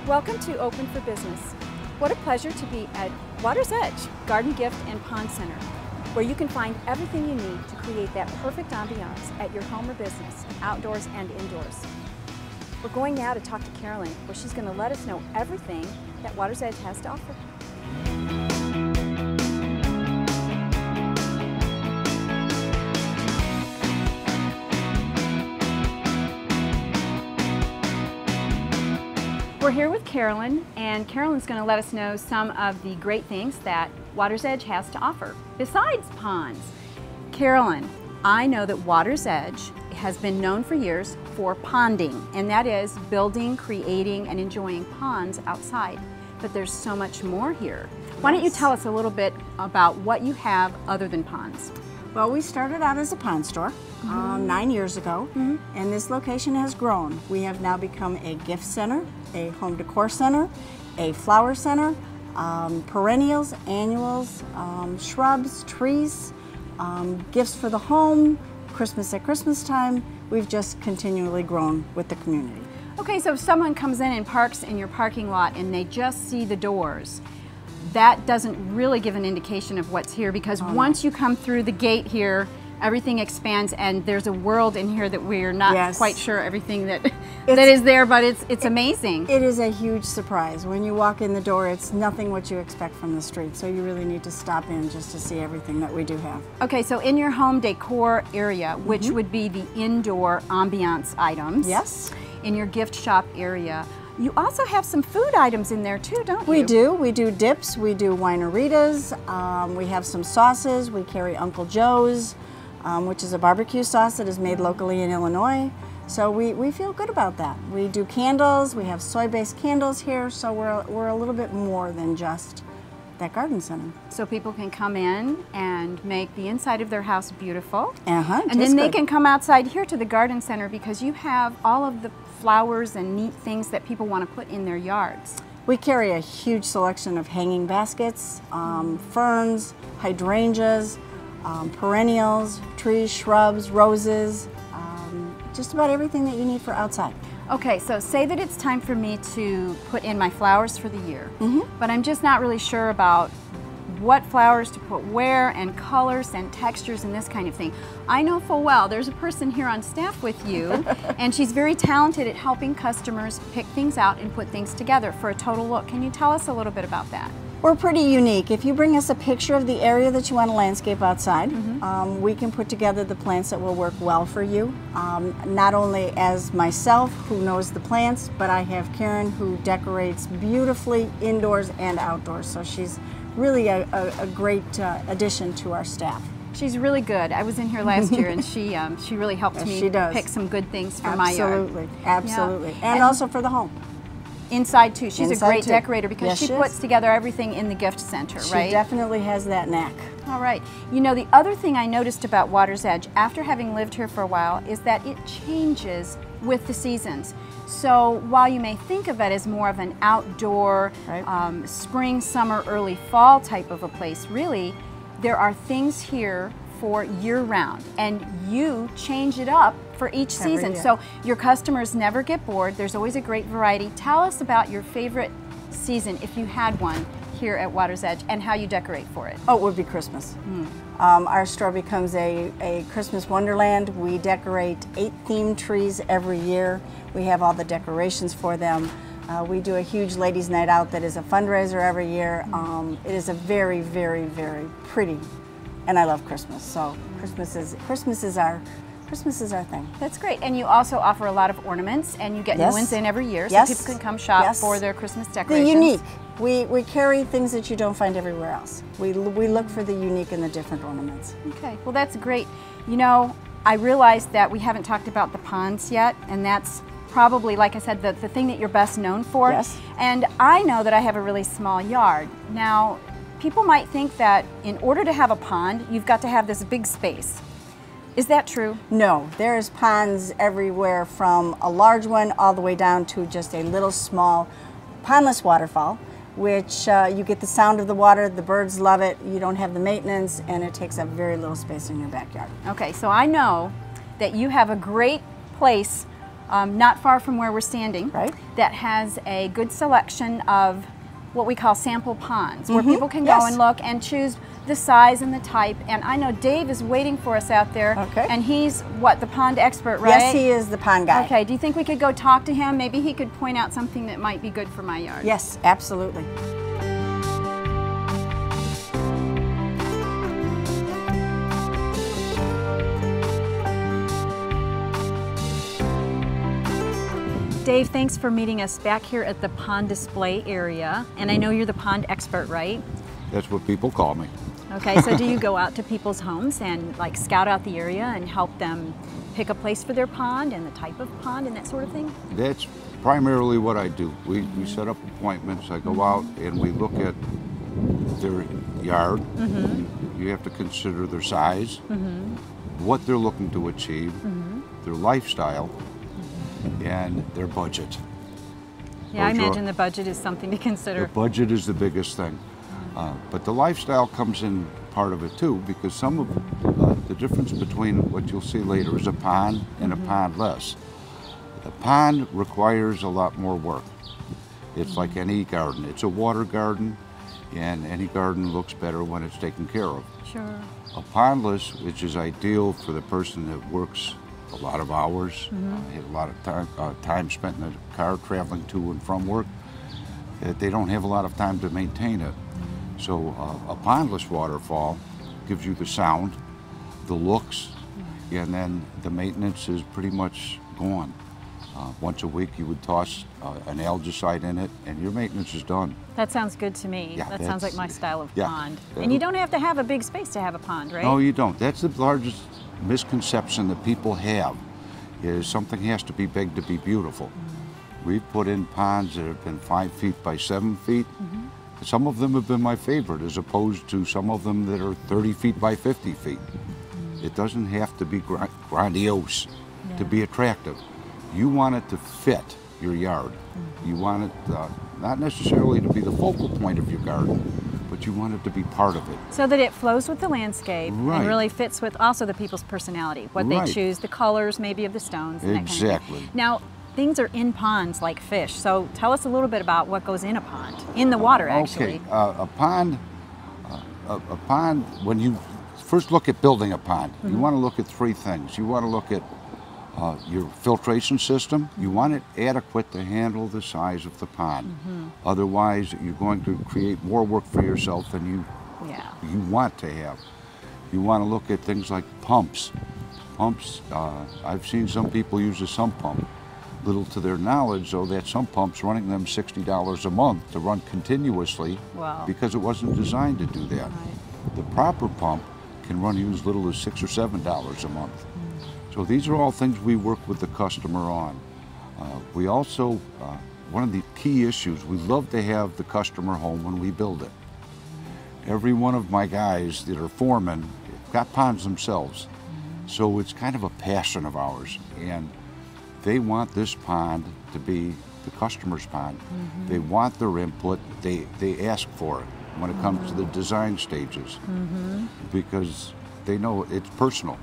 Welcome to Open for Business. What a pleasure to be at Water's Edge Garden Gift and Pond Center, where you can find everything you need to create that perfect ambiance at your home or business, outdoors and indoors. We're going now to talk to Carolyn, where she's going to let us know everything that Water's Edge has to offer. We're here with Carolyn, and Carolyn's going to let us know some of the great things that Water's Edge has to offer, besides ponds. Carolyn, I know that Water's Edge has been known for years for ponding, and that is building, creating, and enjoying ponds outside. But there's so much more here. Why don't you tell us a little bit about what you have other than ponds? Well, we started out as a pond store 9 years ago, and this location has grown. We have now become a gift center, a home decor center, a flower center, perennials, annuals, shrubs, trees, gifts for the home, Christmas at Christmas time. We've just continually grown with the community. Okay, so if someone comes in and parks in your parking lot and they just see the doors, that doesn't really give an indication of what's here, because once you come through the gate here, everything expands, and there's a world in here that we're not quite sure everything that is there, but it's amazing. It is a huge surprise. When you walk in the door, it's nothing what you expect from the street, so you really need to stop in just to see everything that we do have. Okay, so in your home decor area, which would be the indoor ambiance items, in your gift shop area, you also have some food items in there too, don't you? We do. We do dips, we do wineritas, we have some sauces. We carry Uncle Joe's, which is a barbecue sauce that is made locally in Illinois. So we feel good about that. We do candles, we have soy-based candles here, so we're a little bit more than just that garden center. So people can come in and make the inside of their house beautiful. And then they can come outside here to the garden center, because you have all of the flowers and neat things that people want to put in their yards. We carry a huge selection of hanging baskets, ferns, hydrangeas, perennials, trees, shrubs, roses, just about everything that you need for outside. Okay, so say that it's time for me to put in my flowers for the year, but I'm just not really sure about what flowers to put where, and colors and textures and this kind of thing. I know full well there's a person here on staff with you, and she's very talented at helping customers pick things out and put things together for a total look. Can you tell us a little bit about that? We're pretty unique. If you bring us a picture of the area that you want to landscape outside, we can put together the plants that will work well for you. Not only as myself, who knows the plants, but I have Karen, who decorates beautifully indoors and outdoors. So she's really a great addition to our staff. She's really good. I was in here last year, and she really helped me pick some good things for my yard. Absolutely. And also for the home. Inside too. She's a great decorator, because she puts together everything in the gift center, right? She definitely has that knack. All right. You know, the other thing I noticed about Water's Edge, after having lived here for a while, is that it changes with the seasons. So while you may think of it as more of an outdoor, spring, summer, early fall type of a place, really, there are things here for year-round, and you change it up for each season. So your customers never get bored. There's always a great variety. Tell us about your favorite season, if you had one, here at Water's Edge, and how you decorate for it. Oh, it would be Christmas. Our store becomes a Christmas wonderland. We decorate 8 themed trees every year. We have all the decorations for them. We do a huge ladies' night out that is a fundraiser every year. It is a very, very, very pretty, and I love Christmas. So Christmas is our thing. That's great. And you also offer a lot of ornaments, and you get new ones in every year, so people can come shop for their Christmas decorations. The unique. We carry things that you don't find everywhere else. We look for the unique and the different ornaments. Okay, well, that's great. You know, I realized that we haven't talked about the ponds yet, and that's probably, like I said, the thing that you're best known for. And I know that I have a really small yard. Now, people might think that in order to have a pond, you've got to have this big space. Is that true? No, there's ponds everywhere, from a large one all the way down to just a little small pondless waterfall, which you get the sound of the water, the birds love it, you don't have the maintenance, and it takes up very little space in your backyard. Okay, so I know that you have a great place not far from where we're standing, Right. that has a good selection of what we call sample ponds, where people can go Yes. and look and choose the size and the type. And I know Dave is waiting for us out there. Okay. And he's, what, the pond expert, right? Yes, he is the pond guy. Okay, do you think we could go talk to him? Maybe he could point out something that might be good for my yard. Yes, absolutely. Dave, thanks for meeting us back here at the pond display area. And I know you're the pond expert, right? That's what people call me. Okay, so do you go out to people's homes and like scout out the area and help them pick a place for their pond and the type of pond and that sort of thing? That's primarily what I do. We set up appointments. I go out and we look at their yard. You have to consider their size, what they're looking to achieve, their lifestyle, and their budget. Yeah, I Those are- imagine the budget is something to The consider. budget is the biggest thing. But the lifestyle comes in part of it too, because some of the difference between what you'll see later is a pond and a pondless. The pond requires a lot more work. It's like any garden. It's a water garden, and any garden looks better when it's taken care of. Sure. A pondless, which is ideal for the person that works a lot of hours, have a lot of time spent in the car traveling to and from work, that they don't have a lot of time to maintain it. So a pondless waterfall gives you the sound, the looks, and then the maintenance is pretty much gone. Once a week you would toss an algicide in it and your maintenance is done. That sounds good to me. Yeah, That sounds like that's- my style of yeah, pond. that- And you don't have to have a big space to have a pond, right? No, you don't. That's the largest misconception that people have, is something has to be big to be beautiful. We've put in ponds that have been 5 feet by 7 feet. Some of them have been my favorite, as opposed to some of them that are 30 feet by 50 feet. It doesn't have to be grandiose to be attractive. You want it to fit your yard. You want it not necessarily to be the focal point of your garden, but you want it to be part of it. So that it flows with the landscape Right. and really fits with also the people's personality, what Right. they choose, the colors maybe of the stones. And that kind of Exactly. thing. Now, things are in ponds like fish. So tell us a little bit about what goes in a pond, in the water actually. Okay, a pond, when you first look at building a pond, you want to look at three things. You want to look at your filtration system. You want it adequate to handle the size of the pond. Otherwise, you're going to create more work for yourself than you want to have. You want to look at things like pumps. Pumps, I've seen some people use a sump pump. Little to their knowledge, though, that sump pump's running them $60 a month to run continuously. Wow. Because it wasn't designed to do that. The proper pump can run you as little as $6 or $7 a month. So these are all things we work with the customer on. We also, one of the key issues, we love to have the customer home when we build it. Every one of my guys that are foremen got ponds themselves. So it's kind of a passion of ours. And they want this pond to be the customer's pond. They want their input. They ask for it when it comes to the design stages, because they know it's personal,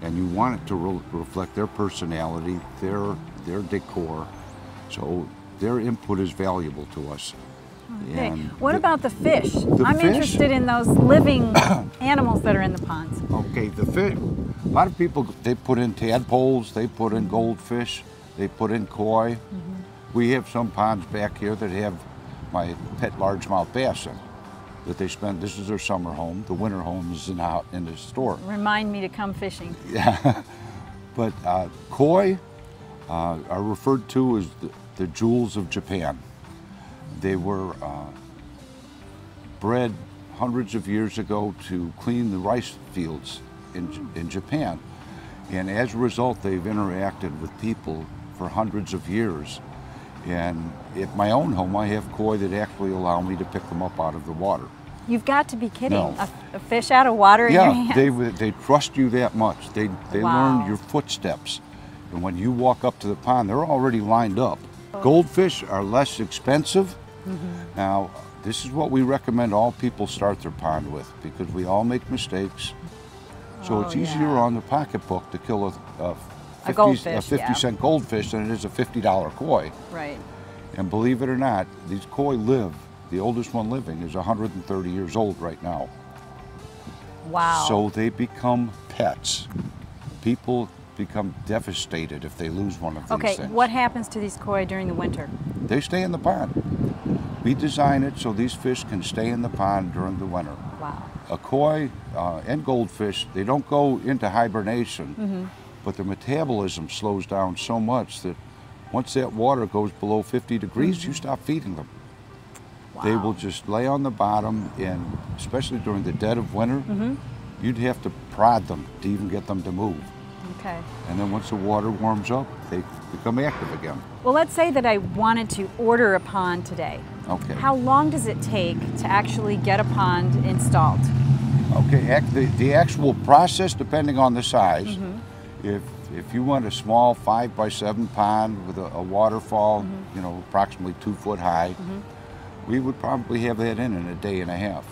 and you want it to reflect their personality, their decor. So their input is valuable to us. Okay. And What about the fish? I'm fish? interested in those living animals that are in the ponds. Okay, the fish. A lot of people, they put in tadpoles, they put in goldfish, they put in koi. We have some ponds back here that have my pet largemouth bass in, that they spend. This is their summer home. The winter home is in the store. Remind me to come fishing. Yeah, but koi are referred to as the jewels of Japan. They were bred hundreds of years ago to clean the rice fields in Japan. And as a result, they've interacted with people for hundreds of years. And at my own home, I have koi that actually allow me to pick them up out of the water. You've got to be kidding. No. A fish out of water in your hands. Yeah, they trust you that much. They Wow. learn your footsteps. And when you walk up to the pond, they're already lined up. Goldfish are less expensive. Now, this is what we recommend all people start their pond with, because we all make mistakes. So it's easier on the pocketbook to kill a A goldfish, 50-cent goldfish than it is a $50 koi. Right. And believe it or not, these koi live, the oldest one living is 130 years old right now. Wow. So they become pets. People become devastated if they lose one of these Okay, things. what happens to these koi during the winter? They stay in the pond. We design it so these fish can stay in the pond during the winter. Wow. A koi and goldfish, they don't go into hibernation, but their metabolism slows down so much that once that water goes below 50 degrees, you stop feeding them. Wow. They will just lay on the bottom, and especially during the dead of winter, you'd have to prod them to even get them to move. Okay. And then once the water warms up, they become active again. Well, let's say that I wanted to order a pond today. Okay. How long does it take to actually get a pond installed? Okay, the actual process, depending on the size, if you want a small 5x7 pond with a waterfall, you know, approximately 2 foot high, we would probably have that in a day and a half.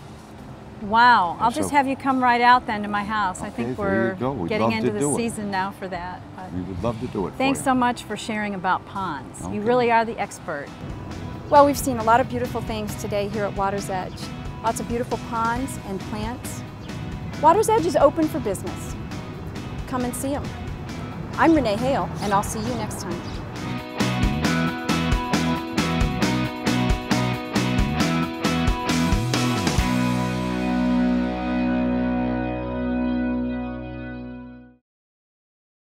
Wow, I'll just So- have you come right out then to my house. I Okay, think there we're you go. We'd getting love to into the do it. season now for that. But We would love to do it thanks for so you. much for sharing about ponds. You Okay. really are the expert. Well, we've seen a lot of beautiful things today here at Water's Edge. Lots of beautiful ponds and plants. Water's Edge is open for business. Come and see them. I'm Renee Hale, and I'll see you next time.